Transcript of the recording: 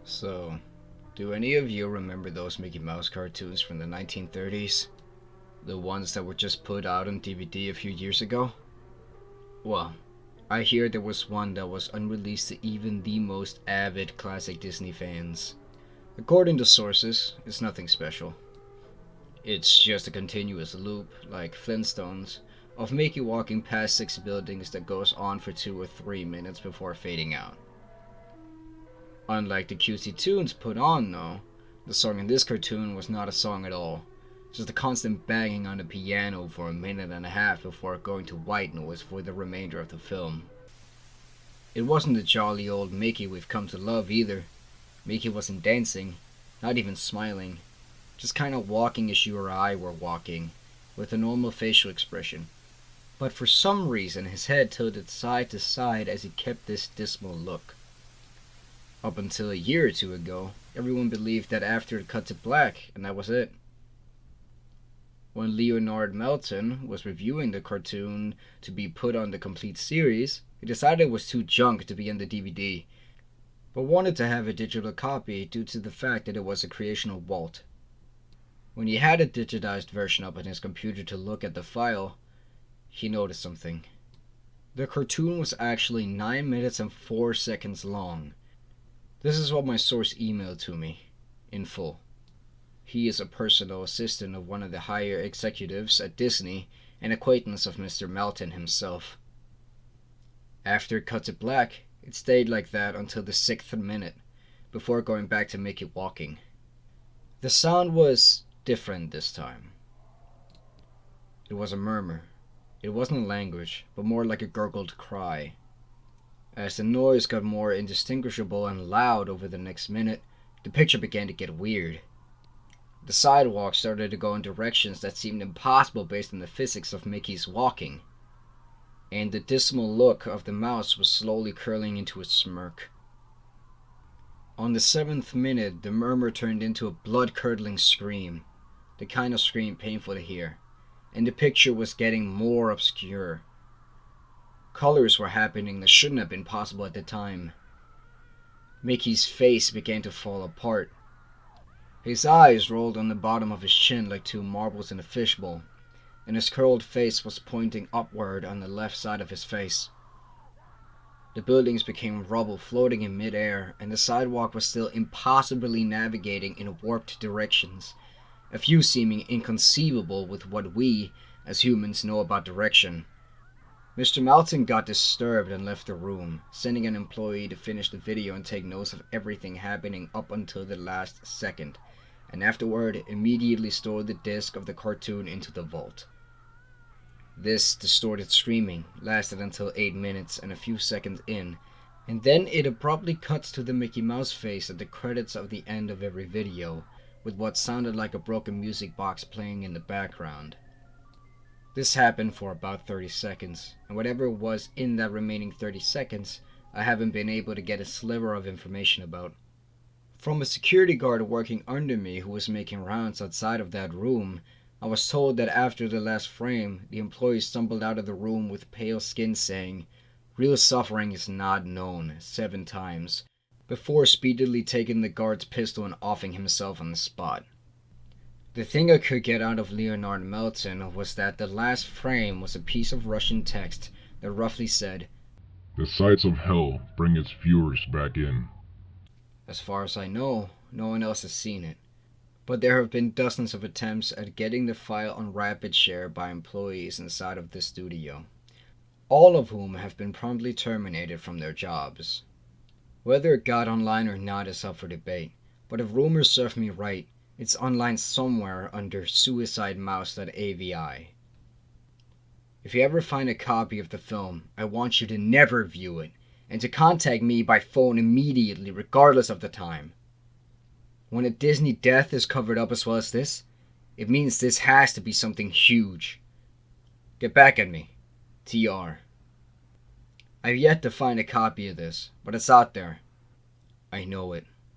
So, do any of you remember those Mickey Mouse cartoons from the 1930s? The ones that were just put out on DVD a few years ago? Well, I hear there was one that was unreleased to even the most avid classic Disney fans. According to sources, it's nothing special. It's just a continuous loop, like Flintstones, of Mickey walking past 6 buildings that goes on for 2 or 3 minutes before fading out. Unlike the cutesy tunes put on, though, the song in this cartoon was not a song at all, just a constant banging on the piano for a minute and a half before going to white noise for the remainder of the film. It wasn't the jolly old Mickey we've come to love either. Mickey wasn't dancing, not even smiling, just kind of walking as you or I were walking, with a normal facial expression. But for some reason his head tilted side to side as he kept this dismal look. Up until a year or two ago, everyone believed that after it cut to black, and that was it. When Leonard Maltin was reviewing the cartoon to be put on the complete series, he decided it was too junk to be on the DVD, but wanted to have a digital copy due to the fact that it was a creation of Walt. When he had a digitized version up on his computer to look at the file, he noticed something. The cartoon was actually 9 minutes and 4 seconds long. This is what my source emailed to me, in full. He is a personal assistant of one of the higher executives at Disney, an acquaintance of Mr. Melton himself. After it cut to black, it stayed like that until the 6th minute, before going back to Mickey walking. The sound was different this time. It was a murmur. It wasn't a language, but more like a gurgled cry. As the noise got more indistinguishable and loud over the next minute, the picture began to get weird. The sidewalk started to go in directions that seemed impossible based on the physics of Mickey's walking, and the dismal look of the mouse was slowly curling into a smirk. On the 7th minute, the murmur turned into a blood-curdling scream, the kind of scream painful to hear, and the picture was getting more obscure. Colors were happening that shouldn't have been possible at the time. Mickey's face began to fall apart. His eyes rolled on the bottom of his chin like two marbles in a fishbowl, and his curled face was pointing upward on the left side of his face. The buildings became rubble floating in midair, and the sidewalk was still impossibly navigating in warped directions, a few seeming inconceivable with what we, as humans, know about direction. Mr. Malton got disturbed and left the room, sending an employee to finish the video and take notes of everything happening up until the last second, and afterward immediately stored the disc of the cartoon into the vault. This distorted screaming lasted until 8 minutes and a few seconds in, and then it abruptly cuts to the Mickey Mouse face at the credits of the end of every video, with what sounded like a broken music box playing in the background. This happened for about 30 seconds, and whatever was in that remaining 30 seconds, I haven't been able to get a sliver of information about. From a security guard working under me who was making rounds outside of that room, I was told that after the last frame, the employee stumbled out of the room with pale skin saying, "Real suffering is not known," 7 times, before speedily taking the guard's pistol and offing himself on the spot. The thing I could get out of Leonard Melton was that the last frame was a piece of Russian text that roughly said, "The sights of hell bring its viewers back in." As far as I know, no one else has seen it, but there have been dozens of attempts at getting the file on rapid share by employees inside of the studio, all of whom have been promptly terminated from their jobs. Whether it got online or not is up for debate, but if rumors serve me right, it's online somewhere under Suicidemouse.avi. If you ever find a copy of the film, I want you to never view it, and to contact me by phone immediately regardless of the time. When a Disney death is covered up as well as this, it means this has to be something huge. Get back at me. TR. I've yet to find a copy of this, but it's out there. I know it.